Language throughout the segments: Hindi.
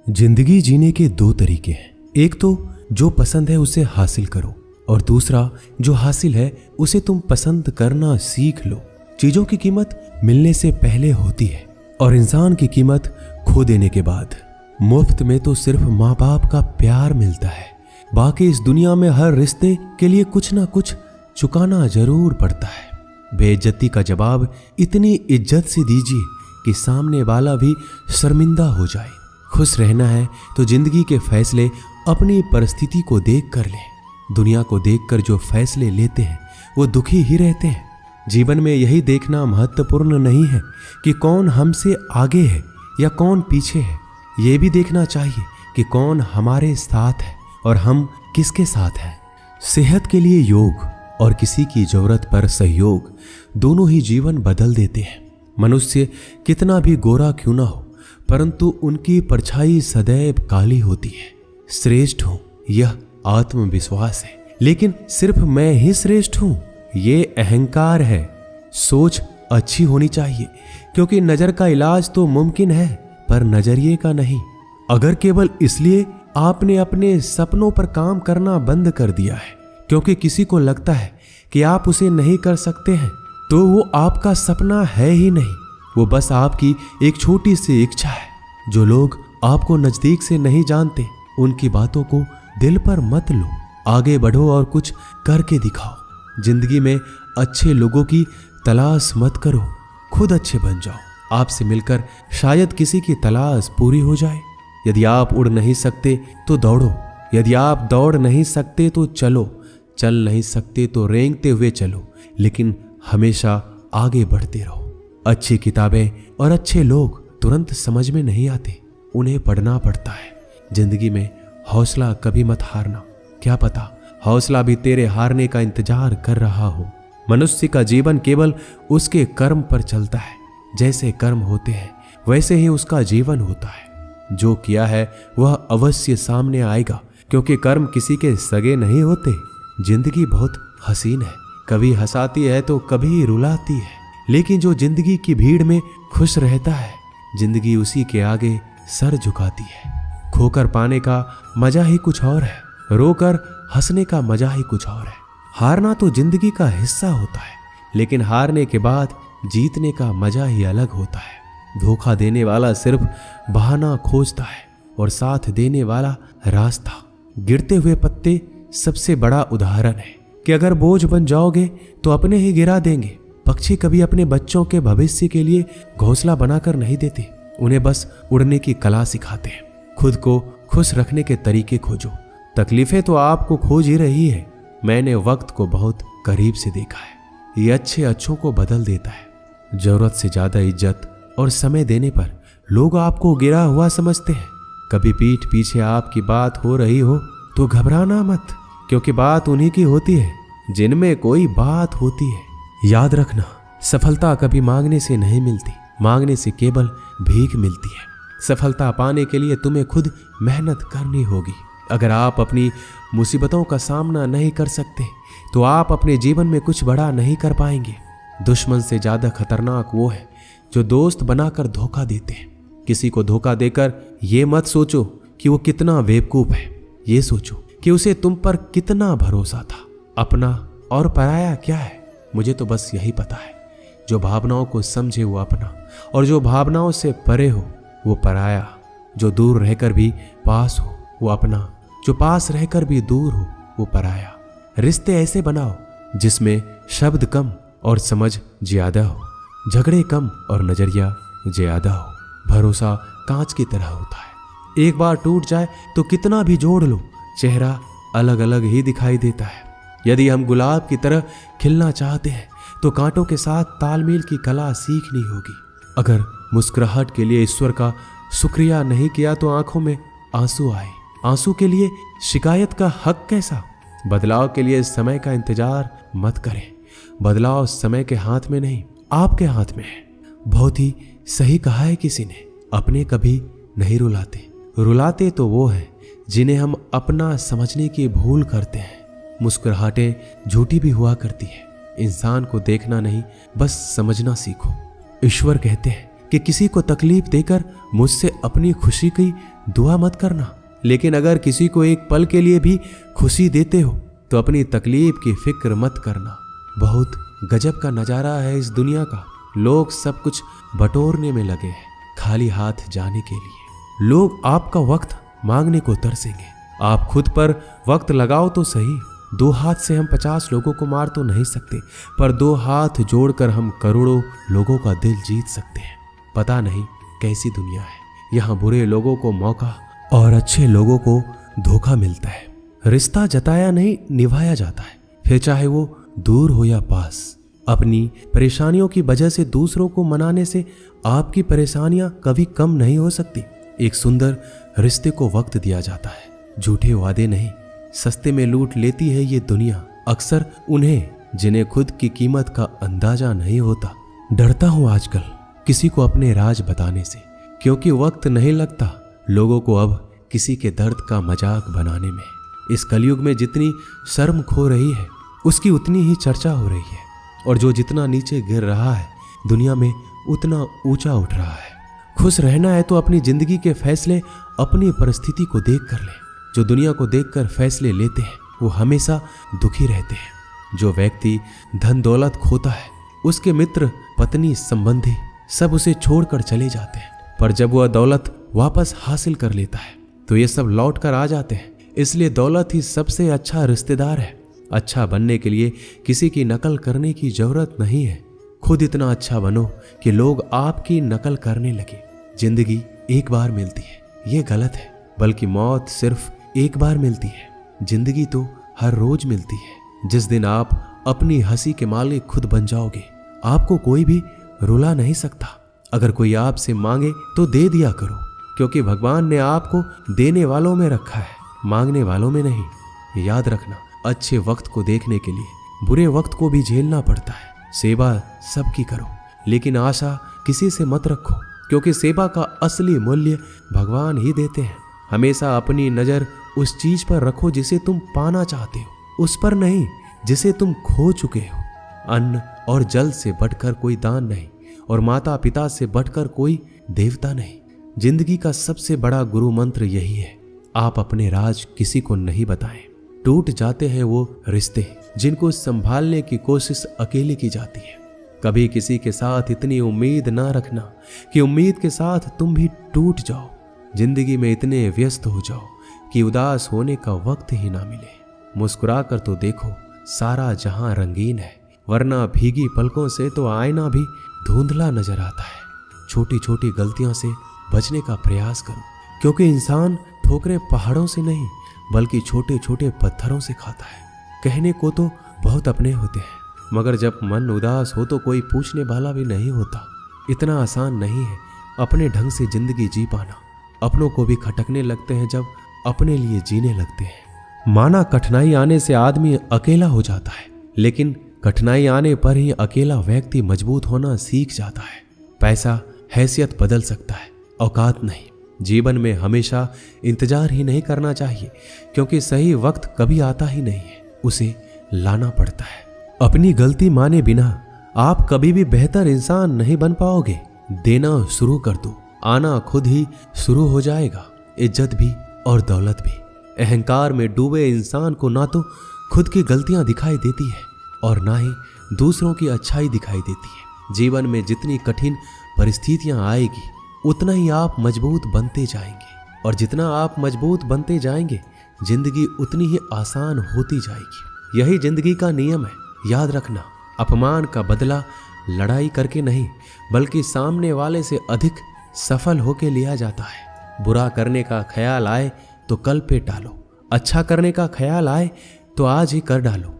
जिंदगी जीने के दो तरीके हैं। एक तो जो पसंद है उसे हासिल करो और दूसरा जो हासिल है उसे तुम पसंद करना सीख लो। चीजों की कीमत मिलने से पहले होती है और इंसान की कीमत खो देने के बाद। मुफ्त में तो सिर्फ माँ बाप का प्यार मिलता है, बाकी इस दुनिया में हर रिश्ते के लिए कुछ ना कुछ चुकाना जरूर पड़ता है। बेइज्जती का जवाब इतनी इज्जत से दीजिए कि सामने वाला भी शर्मिंदा हो जाए। खुश रहना है तो जिंदगी के फैसले अपनी परिस्थिति को देख कर लें। दुनिया को देखकर जो फैसले लेते हैं वो दुखी ही रहते हैं। जीवन में यही देखना महत्वपूर्ण नहीं है कि कौन हमसे आगे है या कौन पीछे है, ये भी देखना चाहिए कि कौन हमारे साथ है और हम किसके साथ हैं। सेहत के लिए योग और किसी की जरूरत पर सहयोग दोनों ही जीवन बदल देते हैं। मनुष्य कितना भी गोरा क्यों ना हो, परंतु उनकी परछाई सदैव काली होती है। श्रेष्ठ हूं यह आत्मविश्वास है, लेकिन सिर्फ मैं ही श्रेष्ठ हूं ये अहंकार है। सोच अच्छी होनी चाहिए, क्योंकि नजर का इलाज तो मुमकिन है पर नजरिए का नहीं। अगर केवल इसलिए आपने अपने सपनों पर काम करना बंद कर दिया है क्योंकि किसी को लगता है कि आप उसे नहीं कर सकते हैं, तो वो आपका सपना है ही नहीं, वो बस आपकी एक छोटी सी इच्छा है। जो लोग आपको नजदीक से नहीं जानते उनकी बातों को दिल पर मत लो। आगे बढ़ो और कुछ करके दिखाओ। जिंदगी में अच्छे लोगों की तलाश मत करो, खुद अच्छे बन जाओ। आपसे मिलकर शायद किसी की तलाश पूरी हो जाए। यदि आप उड़ नहीं सकते तो दौड़ो, यदि आप दौड़ नहीं सकते तो चलो, चल नहीं सकते तो रेंगते हुए चलो, लेकिन हमेशा आगे बढ़ते रहो। अच्छी किताबें और अच्छे लोग तुरंत समझ में नहीं आते, उन्हें पढ़ना पड़ता है। जिंदगी में हौसला कभी मत हारना, क्या पता हौसला भी तेरे हारने का इंतजार कर रहा हो। मनुष्य का जीवन केवल उसके कर्म पर चलता है। जैसे कर्म होते हैं वैसे ही उसका जीवन होता है। जो किया है वह अवश्य सामने आएगा, क्योंकि कर्म किसी के सगे नहीं होते। जिंदगी बहुत हसीन है, कभी हंसाती है तो कभी रुलाती है, लेकिन जो जिंदगी की भीड़ में खुश रहता है जिंदगी उसी के आगे सर झुकाती है। खोकर पाने का मजा ही कुछ और है, रोकर हंसने का मजा ही कुछ और है। हारना तो जिंदगी का हिस्सा होता है, लेकिन हारने के बाद जीतने का मजा ही अलग होता है। धोखा देने वाला सिर्फ बहाना खोजता है और साथ देने वाला रास्ता। गिरते हुए पत्ते सबसे बड़ा उदाहरण है कि अगर बोझ बन जाओगे तो अपने ही गिरा देंगे। पक्षी कभी अपने बच्चों के भविष्य के लिए घोंसला बनाकर नहीं देते, उन्हें बस उड़ने की कला सिखाते हैं। खुद को खुश रखने के तरीके खोजो, तकलीफें तो आपको खोज ही रही है। मैंने वक्त को बहुत करीब से देखा है, ये अच्छे अच्छों को बदल देता है। जरूरत से ज्यादा इज्जत और समय देने पर लोग आपको गिरा हुआ समझते हैं। कभी पीठ पीछे आपकी बात हो रही हो तो घबराना मत, क्योंकि बात उन्हीं की होती है जिनमें कोई बात होती है। याद रखना, सफलता कभी मांगने से नहीं मिलती, मांगने से केवल भीख मिलती है। सफलता पाने के लिए तुम्हें खुद मेहनत करनी होगी। अगर आप अपनी मुसीबतों का सामना नहीं कर सकते तो आप अपने जीवन में कुछ बड़ा नहीं कर पाएंगे। दुश्मन से ज्यादा खतरनाक वो है जो दोस्त बनाकर धोखा देते हैं। किसी को धोखा देकर ये मत सोचो कि वो कितना बेवकूफ है, ये सोचो कि उसे तुम पर कितना भरोसा था। अपना और पराया क्या है, मुझे तो बस यही पता है। जो भावनाओं को समझे वो अपना, और जो भावनाओं से परे हो वो पराया। जो दूर रहकर भी पास हो वो अपना, जो पास रहकर भी दूर हो वो पराया। रिश्ते ऐसे बनाओ जिसमें शब्द कम और समझ ज्यादा हो, झगड़े कम और नजरिया ज्यादा हो। भरोसा कांच की तरह होता है, एक बार टूट जाए तो कितना भी जोड़ लो चेहरा अलग अलग ही दिखाई देता है। यदि हम गुलाब की तरह खिलना चाहते हैं तो कांटों के साथ तालमेल की कला सीखनी होगी। अगर मुस्कुराहट के लिए ईश्वर का शुक्रिया नहीं किया तो आंखों में आंसू आए। आंसू के लिए शिकायत का हक कैसा। बदलाव के लिए समय का इंतजार मत करें, बदलाव समय के हाथ में नहीं आपके हाथ में है। बहुत ही सही कहा है किसी ने, अपने कभी नहीं रुलाते, रुलाते तो वो है जिन्हें हम अपना समझने की भूल करते हैं। मुस्कुराहटें झूठी भी हुआ करती है। इंसान को देखना नहीं बस समझना सीखो। ईश्वर कहते हैं कि किसी को तकलीफ देकर मुझसे अपनी खुशी की दुआ मत करना। लेकिन अगर किसी को एक पल के लिए भी खुशी देते हो तो अपनी तकलीफ की फिक्र मत करना। बहुत गजब का नजारा है इस दुनिया का। लोग सब कुछ बटोरने में लगे हैं, खाली हाथ जाने के लिए। लोग आपका वक्त मांगने को तरसेंगे। आप खुद पर वक्त लगाओ तो सही। 2 हाथ से हम 50 लोगों को मार तो नहीं सकते, पर 2 हाथ जोड़कर हम करोड़ों लोगों का दिल जीत सकते हैं। पता नहीं कैसी दुनिया है, यहाँ बुरे लोगों को मौका और अच्छे लोगों को धोखा मिलता है। रिश्ता जताया नहीं निभाया जाता है, फिर चाहे वो दूर हो या पास। अपनी परेशानियों की वजह से दूसरों को मनाने से आपकी परेशानियां कभी कम नहीं हो सकती। एक सुंदर रिश्ते को वक्त दिया जाता है, झूठे वादे नहीं। सस्ते में लूट लेती है ये दुनिया अक्सर उन्हें जिन्हें खुद की कीमत का अंदाजा नहीं होता। डरता हूं आजकल किसी को अपने राज बताने से, क्योंकि वक्त नहीं लगता लोगों को अब किसी के दर्द का मजाक बनाने में। इस कलयुग में जितनी शर्म खो रही है उसकी उतनी ही चर्चा हो रही है, और जो जितना नीचे गिर रहा है दुनिया में उतना ऊंचा उठ रहा है। खुश रहना है तो अपनी जिंदगी के फैसले अपनी परिस्थिति को देख कर ले। जो दुनिया को देखकर फैसले लेते हैं वो हमेशा दुखी रहते हैं। जो व्यक्ति धन दौलत खोता है उसके मित्र पत्नी संबंधी सब उसे छोड़कर चले जाते हैं, पर जब वह दौलत वापस हासिल कर लेता है तो ये सब लौट कर आ जाते हैं। इसलिए दौलत ही सबसे अच्छा रिश्तेदार है। अच्छा बनने के लिए किसी की नकल करने की जरूरत नहीं है। खुद इतना अच्छा बनो कि लोग आपकी नकल करने लगे। जिंदगी एक बार मिलती है ये गलत है, बल्कि मौत सिर्फ एक बार मिलती है। जिंदगी तो हर रोज मिलती है। जिस दिन आप अपनी हंसी के मालिक खुद बन जाओगे आपको कोई भी रुला नहीं सकता। अगर कोई आपसे मांगे तो दे दिया करो, क्योंकि भगवान ने आपको देने वालों में रखा है, मांगने वालों में नहीं। याद रखना, अच्छे वक्त को देखने के लिए बुरे वक्त को भी झेलना पड़ता है। सेवा सबकी करो, लेकिन आशा किसी से मत रखो, क्योंकि सेवा का असली मूल्य भगवान ही देते हैं। हमेशा अपनी नजर उस चीज पर रखो जिसे तुम पाना चाहते हो, उस पर नहीं जिसे तुम खो चुके हो। अन्न और जल से बढ़कर कोई दान नहीं, और माता पिता से बढ़कर कोई देवता नहीं। जिंदगी का सबसे बड़ा गुरु मंत्र यही है, आप अपने राज किसी को नहीं बताएं। टूट जाते हैं वो रिश्ते जिनको संभालने की कोशिश अकेले की जाती है। कभी किसी के साथ इतनी उम्मीद ना रखना कि उम्मीद के साथ तुम भी टूट जाओ। जिंदगी में इतने व्यस्त हो जाओ कि उदास होने का वक्त ही ना मिले। मुस्कुरा कर तो देखो, सारा जहां रंगीन है, वरना भीगी पलकों से तो आईना भी धुंधला नजर आता है। छोटी छोटी गलतियों से बचने का प्रयास करो, क्योंकि इंसान ठोकरें पहाड़ों से नहीं बल्कि छोटे छोटे पत्थरों से खाता है। कहने को तो बहुत अपने होते हैं, मगर जब मन उदास हो तो कोई पूछने वाला भी नहीं होता। इतना आसान नहीं है अपने ढंग से जिंदगी जी पाना। अपनों को भी खटकने लगते हैं जब अपने लिए जीने लगते हैं। माना कठिनाई आने से आदमी अकेला हो जाता है, लेकिन कठिनाई आने पर ही अकेला व्यक्ति मजबूत होना सीख जाता है। पैसा हैसियत बदल सकता है, औकात नहीं। जीवन में हमेशा इंतजार ही नहीं करना चाहिए, क्योंकि सही वक्त कभी आता ही नहीं है, उसे लाना पड़ता है। अपनी गलती माने बिना आप कभी भी बेहतर इंसान नहीं बन पाओगे। देना शुरू कर दो, आना खुद ही शुरू हो जाएगा। इज्जत भी और दौलत भी। अहंकार में डूबे इंसान को ना तो खुद की गलतियां दिखाई देती है और ना ही दूसरों की अच्छाई दिखाई देती है। जीवन में जितनी कठिन परिस्थितियां आएगी उतना ही आप मजबूत बनते जाएंगे, और जितना आप मजबूत बनते जाएंगे जिंदगी उतनी ही आसान होती जाएगी। यही जिंदगी का नियम है। याद रखना, अपमान का बदला लड़ाई करके नहीं बल्कि सामने वाले से अधिक सफल होके लिया जाता है। बुरा करने का ख्याल आए तो कल पे टालो, अच्छा करने का ख्याल आए तो आज ही कर डालो।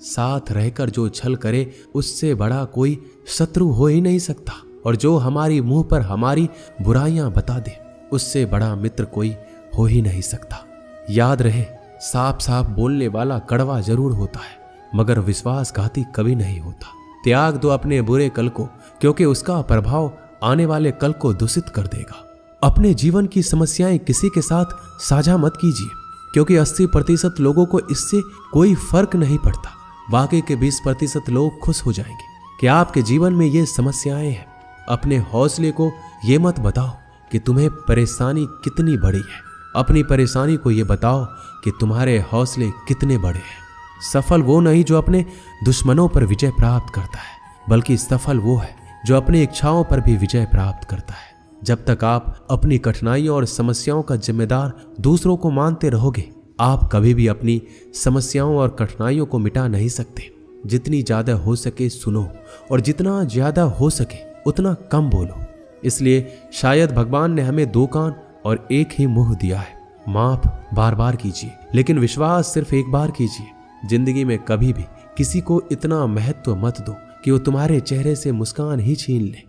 साथ रहकर जो छल करे उससे बड़ा कोई शत्रु हो ही नहीं सकता, और जो हमारी मुंह पर हमारी बुराइयां बता दे उससे बड़ा मित्र कोई हो ही नहीं सकता। याद रहे, साफ साफ बोलने वाला कड़वा जरूर होता है, मगर विश्वासघाती कभी नहीं होता। त्याग दो अपने बुरे कल को, क्योंकि उसका प्रभाव आने वाले कल को दूषित कर देगा। अपने जीवन की समस्याएं किसी के साथ साझा मत कीजिए, क्योंकि 80% लोगों को इससे कोई फर्क नहीं पड़ता। बाकी के 20% लोग खुश हो जाएंगे कि आपके जीवन में ये समस्याएं हैं। अपने हौसले को ये मत बताओ कि तुम्हें परेशानी कितनी बड़ी है। अपनी परेशानी को ये बताओ कि तुम्हारे हौसले कितने बड़े हैं। सफल वो नहीं जो अपने दुश्मनों पर विजय प्राप्त करता है, बल्कि सफल वो है जो अपनी इच्छाओं पर भी विजय प्राप्त करता है। जब तक आप अपनी कठिनाइयों और समस्याओं का जिम्मेदार दूसरों को मानते रहोगे, आप कभी भी अपनी समस्याओं और कठिनाइयों को मिटा नहीं सकते। जितनी ज्यादा हो सके सुनो, और जितना ज्यादा हो सके उतना कम बोलो। इसलिए शायद भगवान ने हमें 2 कान और 1 ही मुंह दिया है। माफ बार बार कीजिए, लेकिन विश्वास सिर्फ एक बार कीजिए। जिंदगी में कभी भी किसी को इतना महत्व मत दो कि वो तुम्हारे चेहरे से मुस्कान ही छीन ले।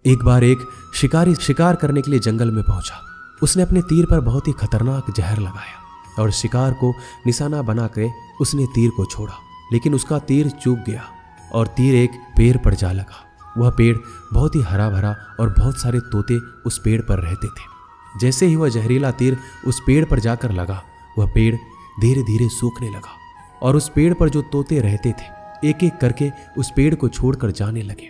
एक बार एक शिकारी शिकार करने के लिए जंगल में पहुंचा। उसने अपने तीर पर बहुत ही खतरनाक जहर लगाया और शिकार को निशाना बनाकर उसने तीर को छोड़ा, लेकिन उसका तीर चूक गया और तीर एक पेड़ पर जा लगा। वह पेड़ बहुत ही हरा भरा और बहुत सारे तोते उस पेड़ पर रहते थे। जैसे ही वह जहरीला तीर उस पेड़ पर जाकर लगा, वह पेड़ धीरे धीरे सूखने लगा और उस पेड़ पर जो तोते रहते थे एक एक करके उस पेड़ को छोड़कर जाने लगे।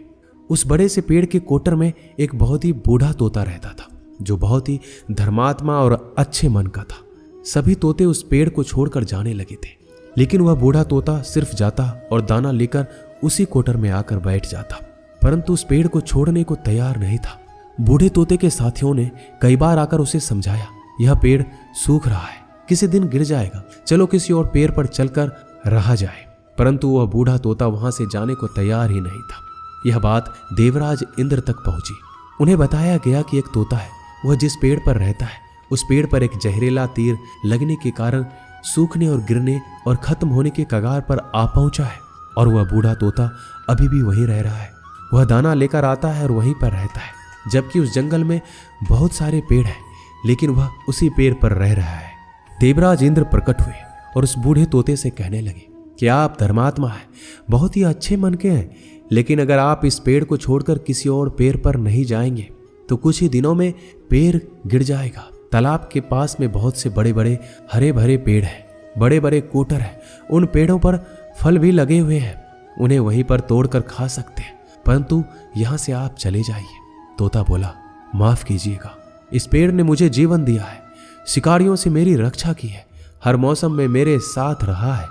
उस बड़े से पेड़ के कोटर में एक बहुत ही बूढ़ा तोता रहता था, जो बहुत ही धर्मात्मा और अच्छे मन का था। सभी तोते उस पेड़ को छोड़कर जाने लगे थे, लेकिन वह बूढ़ा तोता सिर्फ जाता और दाना लेकर उसी कोटर में आकर बैठ जाता, परंतु उस पेड़ को छोड़ने को तैयार नहीं था। बूढ़े तोते के साथियों ने कई बार आकर उसे समझाया, यह पेड़ सूख रहा है, किसी दिन गिर जाएगा, चलो किसी और पेड़ पर चलकर रहा जाए। परंतु वह बूढ़ा तोता वहां से जाने को तैयार ही नहीं था। यह बात देवराज इंद्र तक पहुंची। उन्हें बताया गया कि एक तोता है, वह जिस पेड़ पर रहता है उस पेड़ पर एक जहरीला तीर लगने के कारण सूखने और गिरने और खत्म होने के कगार पर आ पहुंचा है, और वह बूढ़ा तोता अभी भी वहीं रह रहा है। वह दाना लेकर आता है और वहीं पर रहता है, जबकि उस जंगल में बहुत सारे पेड़ हैं, लेकिन वह उसी पेड़ पर रह रहा है। देवराज इंद्र प्रकट हुए और उस बूढ़े तोते से कहने लगे कि आप धर्मात्मा हैं, बहुत ही अच्छे मन के हैं, लेकिन अगर आप इस पेड़ को छोड़कर किसी और पेड़ पर नहीं जाएंगे तो कुछ ही दिनों में पेड़ गिर जाएगा। तालाब के पास में बहुत से बड़े बड़े हरे भरे पेड़ हैं, बड़े बड़े कोटर हैं, उन पेड़ों पर फल भी लगे हुए हैं, उन्हें वहीं पर तोड़कर खा सकते हैं, परंतु यहाँ से आप चले जाइए। तोता बोला, माफ कीजिएगा, इस पेड़ ने मुझे जीवन दिया है, शिकारियों से मेरी रक्षा की है, हर मौसम में मेरे साथ रहा है,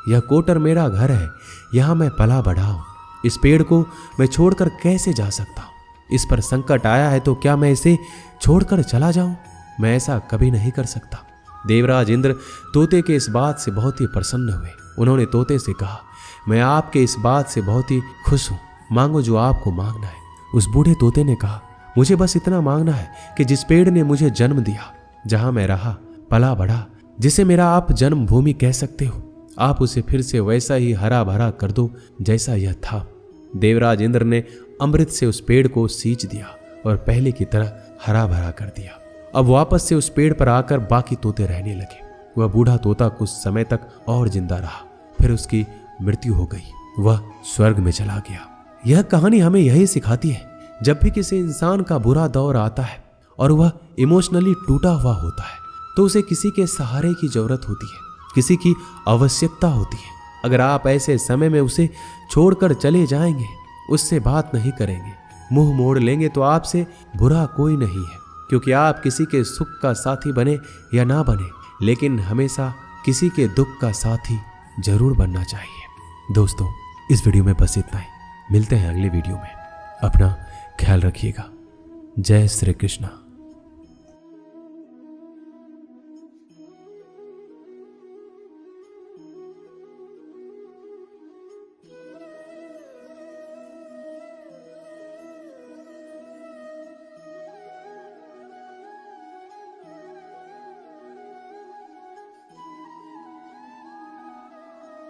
यह कोटर मेरा घर है, यहाँ मैं पला बढ़ा हूँ। इस पेड़ को मैं छोड़कर कैसे जा सकता हूँ? इस पर संकट आया है तो क्या मैं इसे छोड़कर चला जाऊं? मैं ऐसा कभी नहीं कर सकता। देवराज इंद्र तोते के इस बात से बहुत ही प्रसन्न हुए। उन्होंने तोते से कहा, मैं आपके इस बात से बहुत ही खुश हूँ, मांगो जो आपको मांगना है। उस बूढ़े तोते ने कहा, मुझे बस इतना मांगना है कि जिस पेड़ ने मुझे जन्म दिया, जहां मैं रहा पला बढ़ा, जिसे मेरा आप जन्मभूमि कह सकते हो, आप उसे फिर से वैसा ही हरा भरा कर दो जैसा यह था। देवराज इंद्र ने अमृत से उस पेड़ को सींच दिया और पहले की तरह हरा भरा कर दिया। अब वापस से उस पेड़ पर आकर बाकी तोते रहने लगे। वह बूढ़ा तोता कुछ समय तक और जिंदा रहा, फिर उसकी मृत्यु हो गई, वह स्वर्ग में चला गया। यह कहानी हमें यही सिखाती है, जब भी किसी इंसान का बुरा दौर आता है और वह इमोशनली टूटा हुआ होता है तो उसे किसी के सहारे की जरूरत होती है, किसी की आवश्यकता होती है। अगर आप ऐसे समय में उसे छोड़कर चले जाएंगे, उससे बात नहीं करेंगे, मुंह मोड़ लेंगे, तो आपसे बुरा कोई नहीं है, क्योंकि आप किसी के सुख का साथी बने या ना बने, लेकिन हमेशा किसी के दुख का साथी जरूर बनना चाहिए। दोस्तों, इस वीडियो में बस इतना ही। मिलते हैं अगले वीडियो में। अपना ख्याल रखिएगा। जय श्री कृष्ण।